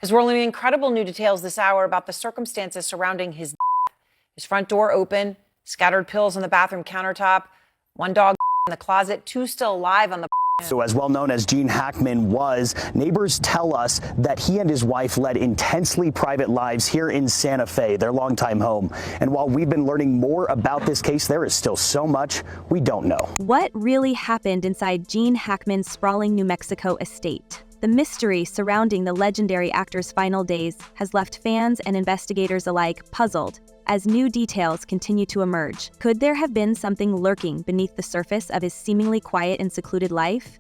As we're learning incredible new details this hour about the circumstances surrounding his death. His front door open, scattered pills on the bathroom countertop, one dog in the closet, two still alive on the. So as well known as Gene Hackman was, neighbors tell us that he and his wife led intensely private lives here in Santa Fe, their longtime home. And while we've been learning more about this case, there is still so much we don't know. What really happened inside Gene Hackman's sprawling New Mexico estate? The mystery surrounding the legendary actor's final days has left fans and investigators alike puzzled as new details continue to emerge. Could there have been something lurking beneath the surface of his seemingly quiet and secluded life?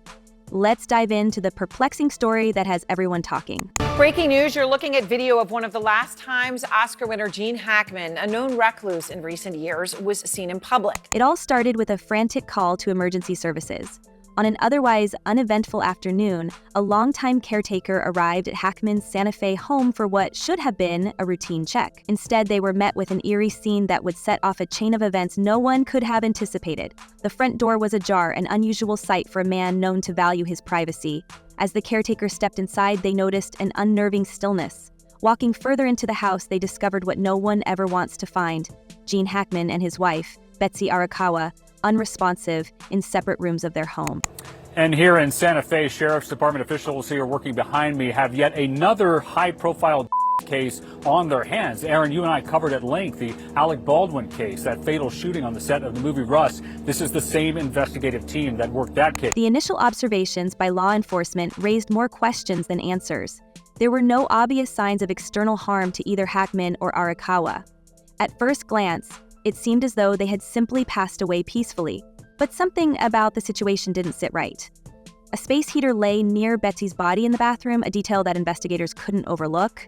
Let's dive into the perplexing story that has everyone talking. Breaking news, you're looking at video of one of the last times Oscar winner Gene Hackman, a known recluse in recent years, was seen in public. It all started with a frantic call to emergency services. On an otherwise uneventful afternoon, a longtime caretaker arrived at Hackman's Santa Fe home for what should have been a routine check. Instead, they were met with an eerie scene that would set off a chain of events no one could have anticipated. The front door was ajar, an unusual sight for a man known to value his privacy. As the caretaker stepped inside, they noticed an unnerving stillness. Walking further into the house, they discovered what no one ever wants to find: Gene Hackman and his wife, Betsy Arakawa, unresponsive in separate rooms of their home. And here in Santa Fe, Sheriff's Department officials here working behind me have yet another high-profile case on their hands. Aaron, you and I covered at length the Alec Baldwin case, that fatal shooting on the set of the movie Rust. This is the same investigative team that worked that case. The initial observations by law enforcement raised more questions than answers. There were no obvious signs of external harm to either Hackman or Arakawa. At first glance, it seemed as though they had simply passed away peacefully, but something about the situation didn't sit right. A space heater lay near Betsy's body in the bathroom, a detail that investigators couldn't overlook.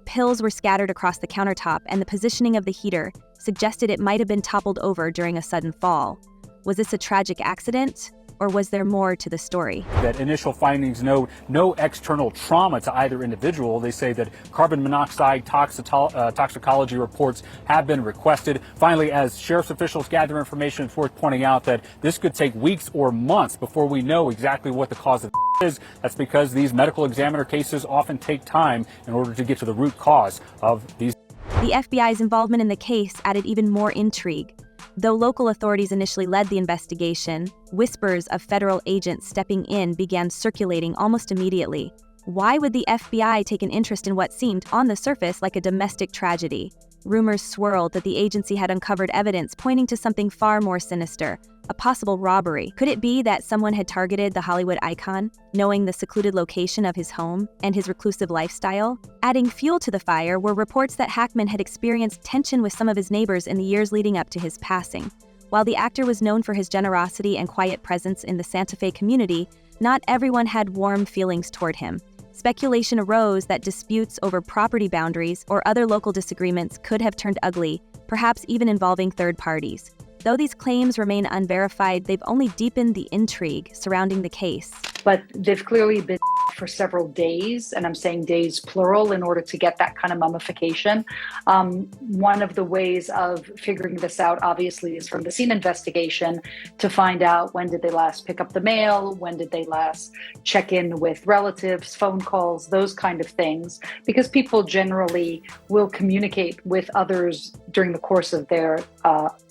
Pills were scattered across the countertop, and the positioning of the heater suggested it might have been toppled over during a sudden fall. Was this a tragic accident? Or was there more to the story? That initial findings note no external trauma to either individual. They say that carbon monoxide toxicology reports have been requested. Finally, as sheriff's officials gather information, it's worth pointing out that this could take weeks or months before we know exactly what the cause of is. That's because these medical examiner cases often take time in order to get to the root cause of these. The FBI's involvement in the case added even more intrigue. Though local authorities initially led the investigation, whispers of federal agents stepping in began circulating almost immediately. Why would the FBI take an interest in what seemed, on the surface, like a domestic tragedy? Rumors swirled that the agency had uncovered evidence pointing to something far more sinister: a possible robbery. Could it be that someone had targeted the Hollywood icon, knowing the secluded location of his home and his reclusive lifestyle? Adding fuel to the fire were reports that Hackman had experienced tension with some of his neighbors in the years leading up to his passing. While the actor was known for his generosity and quiet presence in the Santa Fe community, not everyone had warm feelings toward him. Speculation arose that disputes over property boundaries or other local disagreements could have turned ugly, perhaps even involving third parties. Though these claims remain unverified, they've only deepened the intrigue surrounding the case. But they've clearly been for several days, and I'm saying days plural, in order to get that kind of mummification. One of the ways of figuring this out, obviously, is from the scene investigation to find out when did they last pick up the mail, when did they last check in with relatives, phone calls, those kind of things, because people generally will communicate with others during the course of their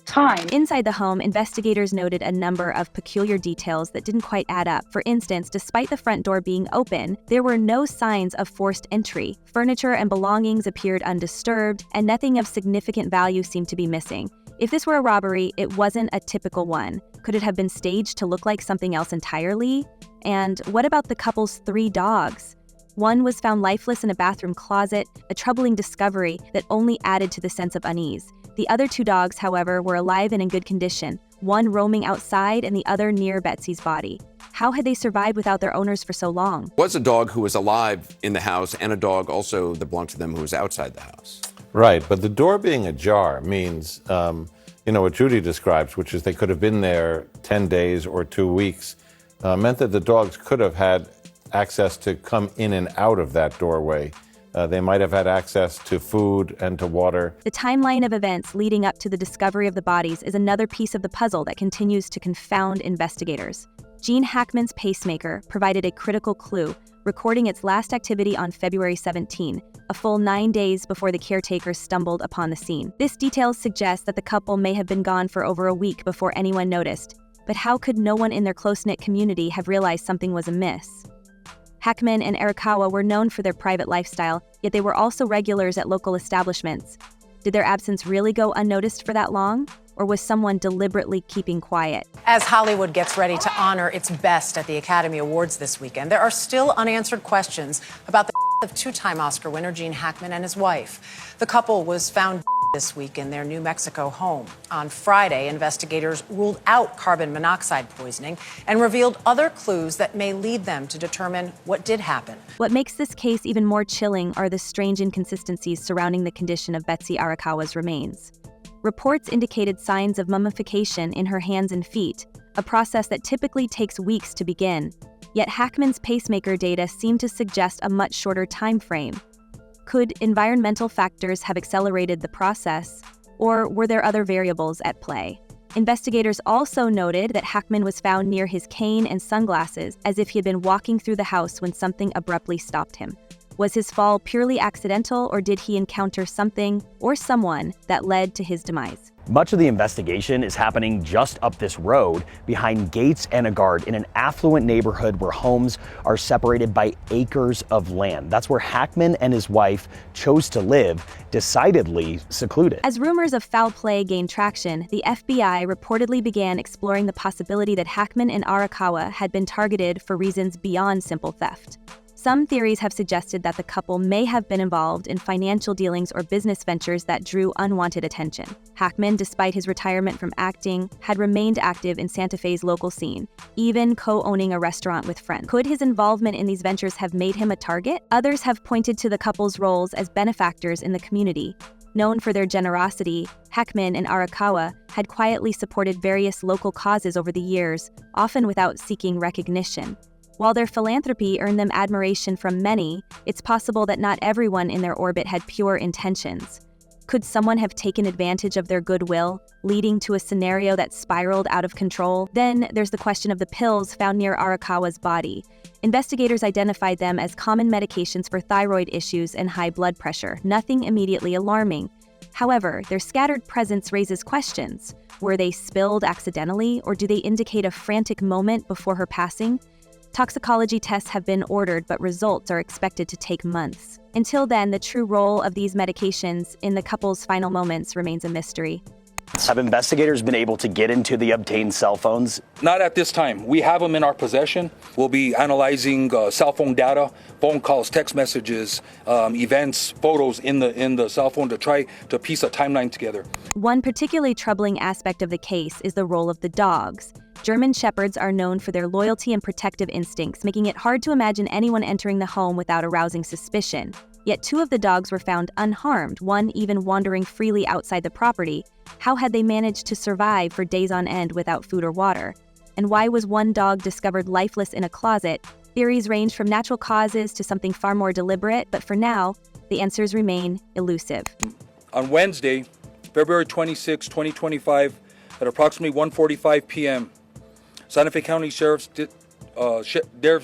time. Inside the home, investigators noted a number of peculiar details that didn't quite add up. For instance, despite the front door being open, there were no signs of forced entry. Furniture and belongings appeared undisturbed, and nothing of significant value seemed to be missing. If this were a robbery, it wasn't a typical one. Could it have been staged to look like something else entirely? And what about the couple's 3 dogs? One was found lifeless in a bathroom closet, a troubling discovery that only added to the sense of unease. The other 2 dogs, however, were alive and in good condition, one roaming outside and the other near Betsy's body. How had they survived without their owners for so long? Was a dog who was alive in the house and a dog also that belonged to them who was outside the house. Right, but the door being ajar means, what Judy describes, which is they could have been there 10 days or 2 weeks, meant that the dogs could have had access to come in and out of that doorway. They might have had access to food and to water. The timeline of events leading up to the discovery of the bodies is another piece of the puzzle that continues to confound investigators. Gene Hackman's pacemaker provided a critical clue, recording its last activity on February 17, a full 9 days before the caretakers stumbled upon the scene. This detail suggests that the couple may have been gone for over a week before anyone noticed, but how could no one in their close-knit community have realized something was amiss? Hackman and Arakawa were known for their private lifestyle, yet they were also regulars at local establishments. Did their absence really go unnoticed for that long? Or was someone deliberately keeping quiet? As Hollywood gets ready to honor its best at the Academy Awards this weekend, there are still unanswered questions about the of two-time Oscar winner Gene Hackman and his wife. The couple was found this week in their New Mexico home. On Friday, investigators ruled out carbon monoxide poisoning and revealed other clues that may lead them to determine what did happen. What makes this case even more chilling are the strange inconsistencies surrounding the condition of Betsy Arakawa's remains. Reports indicated signs of mummification in her hands and feet, a process that typically takes weeks to begin. Yet Hackman's pacemaker data seemed to suggest a much shorter time frame. Could environmental factors have accelerated the process, or were there other variables at play? Investigators also noted that Hackman was found near his cane and sunglasses, as if he had been walking through the house when something abruptly stopped him. Was his fall purely accidental, or did he encounter something or someone that led to his demise? Much of the investigation is happening just up this road behind gates and a guard in an affluent neighborhood where homes are separated by acres of land. That's where Hackman and his wife chose to live, decidedly secluded. As rumors of foul play gained traction, the FBI reportedly began exploring the possibility that Hackman and Arakawa had been targeted for reasons beyond simple theft. Some theories have suggested that the couple may have been involved in financial dealings or business ventures that drew unwanted attention. Hackman, despite his retirement from acting, had remained active in Santa Fe's local scene, even co-owning a restaurant with friends. Could his involvement in these ventures have made him a target? Others have pointed to the couple's roles as benefactors in the community. Known for their generosity, Hackman and Arakawa had quietly supported various local causes over the years, often without seeking recognition. While their philanthropy earned them admiration from many, it's possible that not everyone in their orbit had pure intentions. Could someone have taken advantage of their goodwill, leading to a scenario that spiraled out of control? Then there's the question of the pills found near Arakawa's body. Investigators identified them as common medications for thyroid issues and high blood pressure, nothing immediately alarming. However, their scattered presence raises questions. Were they spilled accidentally, or do they indicate a frantic moment before her passing? Toxicology tests have been ordered, but results are expected to take months. Until then, the true role of these medications in the couple's final moments remains a mystery. Have investigators been able to get into the obtained cell phones? Not at this time. We have them in our possession. We'll be analyzing cell phone data, phone calls, text messages, events, photos in the cell phone to try to piece a timeline together. One particularly troubling aspect of the case is the role of the dogs. German Shepherds are known for their loyalty and protective instincts, making it hard to imagine anyone entering the home without arousing suspicion. Yet 2 of the dogs were found unharmed, one even wandering freely outside the property. How had they managed to survive for days on end without food or water? And why was one dog discovered lifeless in a closet? Theories range from natural causes to something far more deliberate, but for now, the answers remain elusive. On Wednesday, February 26, 2025, at approximately 1:45 p.m., Santa Fe County Sheriff's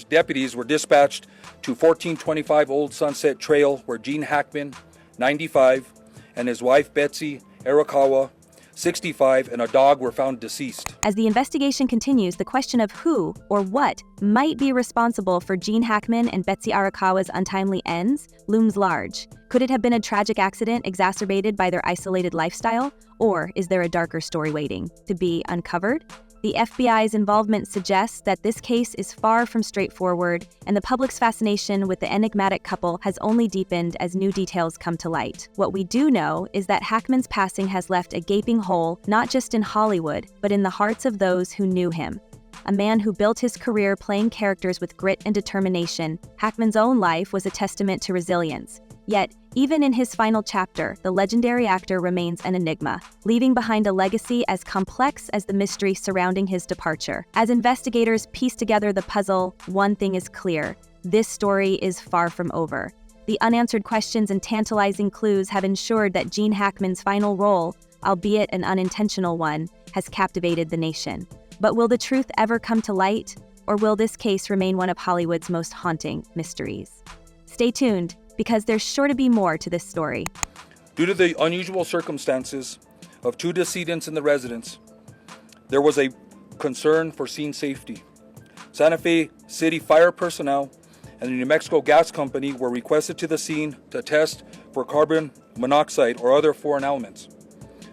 deputies were dispatched to 1425 Old Sunset Trail, where Gene Hackman, 95, and his wife Betsy Arakawa, 65, and a dog were found deceased. As the investigation continues, the question of who or what might be responsible for Gene Hackman and Betsy Arakawa's untimely ends looms large. Could it have been a tragic accident exacerbated by their isolated lifestyle? Or is there a darker story waiting to be uncovered? The FBI's involvement suggests that this case is far from straightforward, and the public's fascination with the enigmatic couple has only deepened as new details come to light. What we do know is that Hackman's passing has left a gaping hole not just in Hollywood, but in the hearts of those who knew him. A man who built his career playing characters with grit and determination, Hackman's own life was a testament to resilience. Yet, even in his final chapter, the legendary actor remains an enigma, leaving behind a legacy as complex as the mystery surrounding his departure. As investigators piece together the puzzle, one thing is clear: this story is far from over. The unanswered questions and tantalizing clues have ensured that Gene Hackman's final role, albeit an unintentional one, has captivated the nation. But will the truth ever come to light? Or will this case remain one of Hollywood's most haunting mysteries? Stay tuned, because there's sure to be more to this story. Due to the unusual circumstances of two decedents in the residence, there was a concern for scene safety. Santa Fe City fire personnel and the New Mexico Gas Company were requested to the scene to test for carbon monoxide or other foreign elements.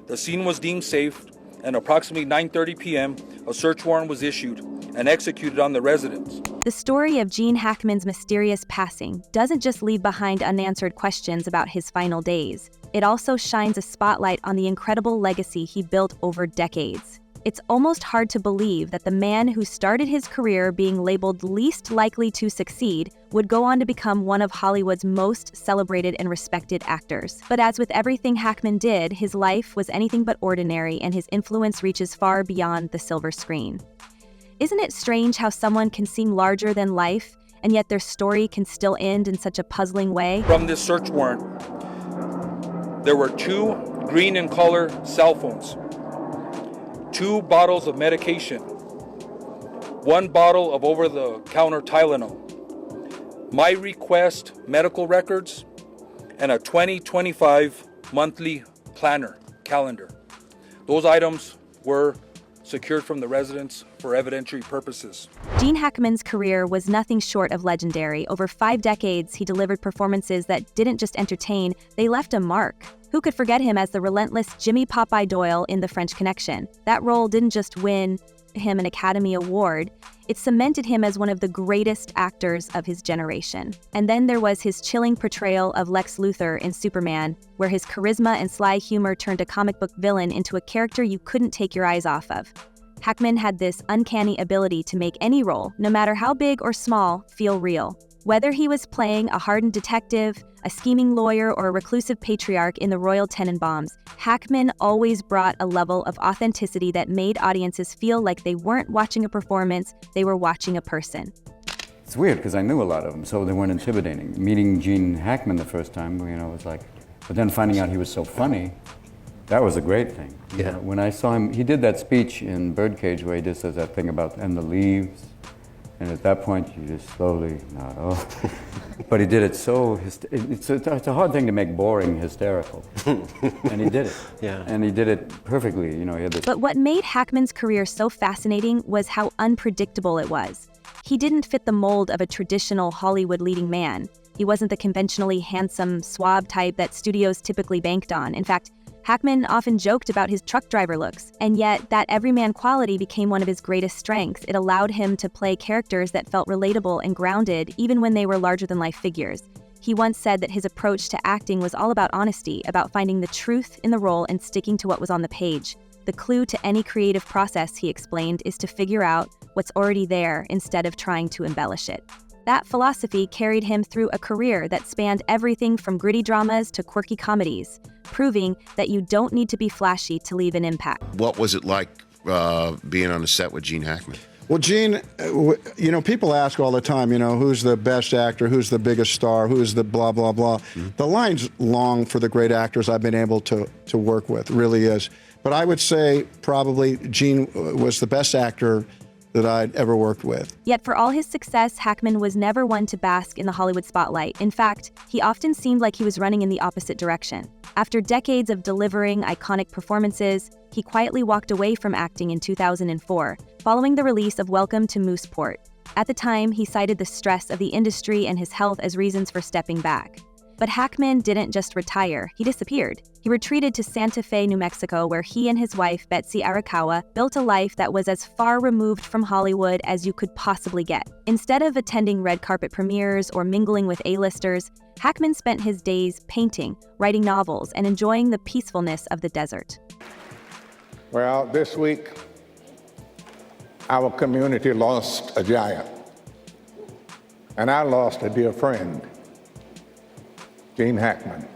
The scene was deemed safe, and approximately 9:30 p.m., a search warrant was issued and executed on the residence. The story of Gene Hackman's mysterious passing doesn't just leave behind unanswered questions about his final days. It also shines a spotlight on the incredible legacy he built over decades. It's almost hard to believe that the man who started his career being labeled least likely to succeed would go on to become one of Hollywood's most celebrated and respected actors. But as with everything Hackman did, his life was anything but ordinary, and his influence reaches far beyond the silver screen. Isn't it strange how someone can seem larger than life, and yet their story can still end in such a puzzling way? From this search warrant, there were 2 green in color cell phones, 2 bottles of medication, 1 bottle of over-the-counter Tylenol, my request medical records, and a 2025 monthly planner calendar. Those items were secured from the residence for evidentiary purposes. Gene Hackman's career was nothing short of legendary. Over 5 decades, he delivered performances that didn't just entertain, they left a mark. Who could forget him as the relentless Jimmy Popeye Doyle in The French Connection? That role didn't just win him an Academy Award, it cemented him as one of the greatest actors of his generation. And then there was his chilling portrayal of Lex Luthor in Superman, where his charisma and sly humor turned a comic book villain into a character you couldn't take your eyes off of. Hackman had this uncanny ability to make any role, no matter how big or small, feel real. Whether he was playing a hardened detective, a scheming lawyer, or a reclusive patriarch in the Royal Tenenbaums, Hackman always brought a level of authenticity that made audiences feel like they weren't watching a performance, they were watching a person. It's weird because I knew a lot of them, so they weren't intimidating. Meeting Gene Hackman the first time, was like, but then finding out he was so funny, that was a great thing. Yeah. When I saw him, he did that speech in Birdcage where he just says that thing about, and the leaves. And at that point, you just slowly nod off. But he did it so, it's a hard thing to make boring hysterical. And he did it. Yeah. And he did it perfectly, he had this. But what made Hackman's career so fascinating was how unpredictable it was. He didn't fit the mold of a traditional Hollywood leading man. He wasn't the conventionally handsome, suave type that studios typically banked on. In fact, Hackman often joked about his truck driver looks, and yet that everyman quality became one of his greatest strengths. It allowed him to play characters that felt relatable and grounded, even when they were larger-than-life figures. He once said that his approach to acting was all about honesty, about finding the truth in the role and sticking to what was on the page. The clue to any creative process, he explained, is to figure out what's already there instead of trying to embellish it. That philosophy carried him through a career that spanned everything from gritty dramas to quirky comedies, proving that you don't need to be flashy to leave an impact. What was it like being on the set with Gene Hackman? Well, Gene, people ask all the time, who's the best actor, who's the biggest star, who's the blah, blah, blah. Mm-hmm. The line's long for the great actors I've been able to work with, really is. But I would say probably Gene was the best actor that I'd ever worked with. Yet for all his success, Hackman was never one to bask in the Hollywood spotlight. In fact, he often seemed like he was running in the opposite direction. After decades of delivering iconic performances, he quietly walked away from acting in 2004, following the release of Welcome to Mooseport. At the time, he cited the stress of the industry and his health as reasons for stepping back. But Hackman didn't just retire, he disappeared. He retreated to Santa Fe, New Mexico, where he and his wife, Betsy Arakawa, built a life that was as far removed from Hollywood as you could possibly get. Instead of attending red carpet premieres or mingling with A-listers, Hackman spent his days painting, writing novels, and enjoying the peacefulness of the desert. Well, this week, our community lost a giant, and I lost a dear friend, Gene Hackman.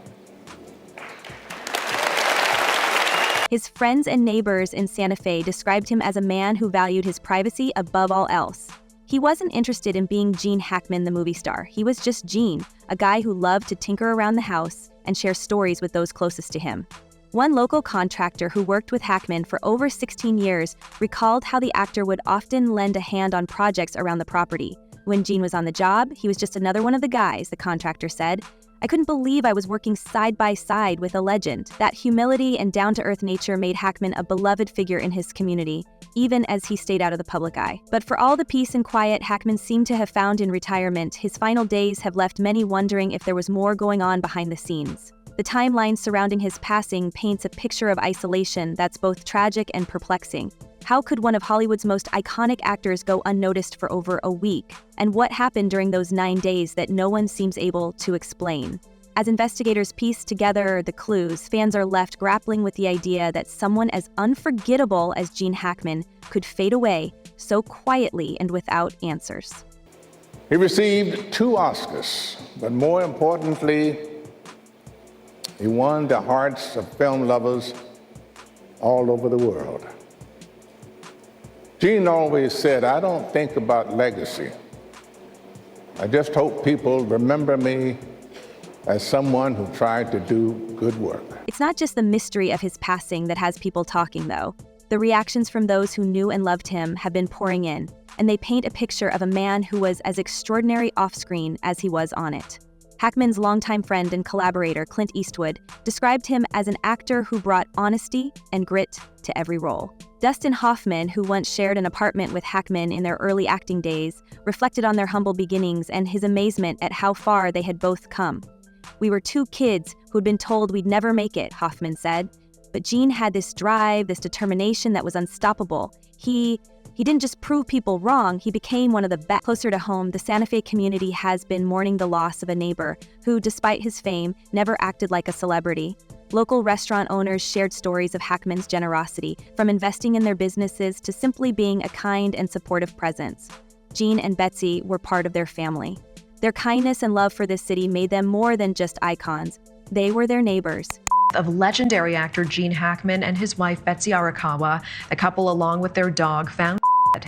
His friends and neighbors in Santa Fe described him as a man who valued his privacy above all else. He wasn't interested in being Gene Hackman, the movie star. He was just Gene, a guy who loved to tinker around the house and share stories with those closest to him. One local contractor who worked with Hackman for over 16 years recalled how the actor would often lend a hand on projects around the property. When Gene was on the job, he was just another one of the guys, the contractor said. I couldn't believe I was working side by side with a legend. That humility and down-to-earth nature made Hackman a beloved figure in his community, even as he stayed out of the public eye. But for all the peace and quiet Hackman seemed to have found in retirement, his final days have left many wondering if there was more going on behind the scenes. The timeline surrounding his passing paints a picture of isolation that's both tragic and perplexing. How could one of Hollywood's most iconic actors go unnoticed for over a week? And what happened during those 9 days that no one seems able to explain? As investigators piece together the clues, fans are left grappling with the idea that someone as unforgettable as Gene Hackman could fade away so quietly and without answers. He received 2 Oscars, but more importantly, he won the hearts of film lovers all over the world. Gene always said, I don't think about legacy. I just hope people remember me as someone who tried to do good work. It's not just the mystery of his passing that has people talking, though. The reactions from those who knew and loved him have been pouring in, and they paint a picture of a man who was as extraordinary off-screen as he was on it. Hackman's longtime friend and collaborator, Clint Eastwood, described him as an actor who brought honesty and grit to every role. Dustin Hoffman, who once shared an apartment with Hackman in their early acting days, reflected on their humble beginnings and his amazement at how far they had both come. We were 2 kids who'd been told we'd never make it, Hoffman said. But Gene had this drive, this determination that was unstoppable. He didn't just prove people wrong, he became one of the best. Closer to home, the Santa Fe community has been mourning the loss of a neighbor who, despite his fame, never acted like a celebrity. Local restaurant owners shared stories of Hackman's generosity, from investing in their businesses to simply being a kind and supportive presence. Gene and Betsy were part of their family. Their kindness and love for this city made them more than just icons. They were their neighbors. Of legendary actor Gene Hackman and his wife Betsy Arakawa, the couple along with their dog found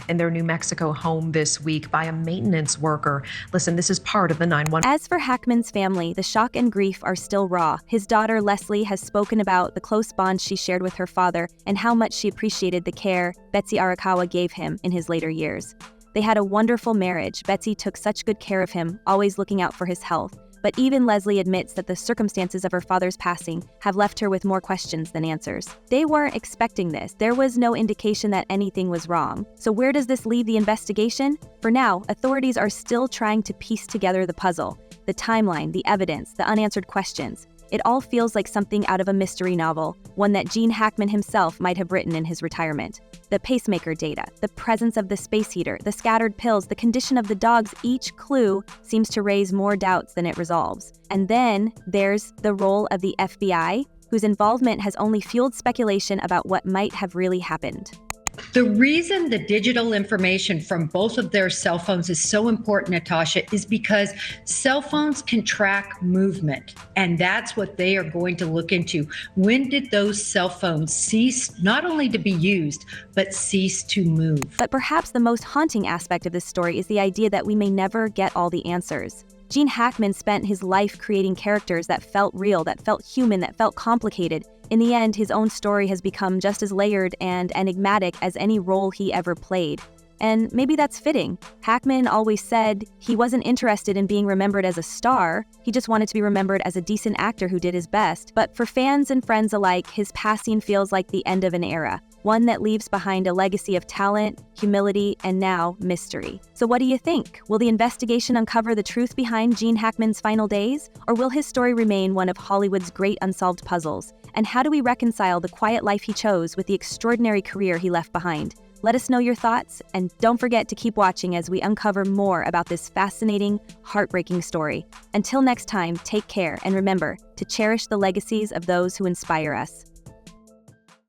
in their New Mexico home this week by a maintenance worker. Listen, this is part of the 911. As for Hackman's family, the shock and grief are still raw. His daughter Leslie has spoken about the close bond she shared with her father and how much she appreciated the care Betsy Arakawa gave him in his later years. They had a wonderful marriage. Betsy took such good care of him, always looking out for his health. But even Leslie admits that the circumstances of her father's passing have left her with more questions than answers. They weren't expecting this. There was no indication that anything was wrong. So where does this leave the investigation? For now, authorities are still trying to piece together the puzzle, the timeline, the evidence, the unanswered questions. It all feels like something out of a mystery novel, one that Gene Hackman himself might have written in his retirement. The pacemaker data, the presence of the space heater, the scattered pills, the condition of the dogs, each clue seems to raise more doubts than it resolves. And then there's the role of the FBI, whose involvement has only fueled speculation about what might have really happened. The reason the digital information from both of their cell phones is so important, Natasha, is because cell phones can track movement, and that's what they are going to look into. When did those cell phones cease not only to be used, but cease to move? But perhaps the most haunting aspect of this story is the idea that we may never get all the answers. Gene Hackman spent his life creating characters that felt real, that felt human, that felt complicated. In the end, his own story has become just as layered and enigmatic as any role he ever played. And maybe that's fitting. Hackman always said he wasn't interested in being remembered as a star, he just wanted to be remembered as a decent actor who did his best. But for fans and friends alike, his passing feels like the end of an era, one that leaves behind a legacy of talent, humility, and now mystery. So what do you think? Will the investigation uncover the truth behind Gene Hackman's final days? Or will his story remain one of Hollywood's great unsolved puzzles? And how do we reconcile the quiet life he chose with the extraordinary career he left behind? Let us know your thoughts, and don't forget to keep watching as we uncover more about this fascinating, heartbreaking story. Until next time, take care, and remember to cherish the legacies of those who inspire us.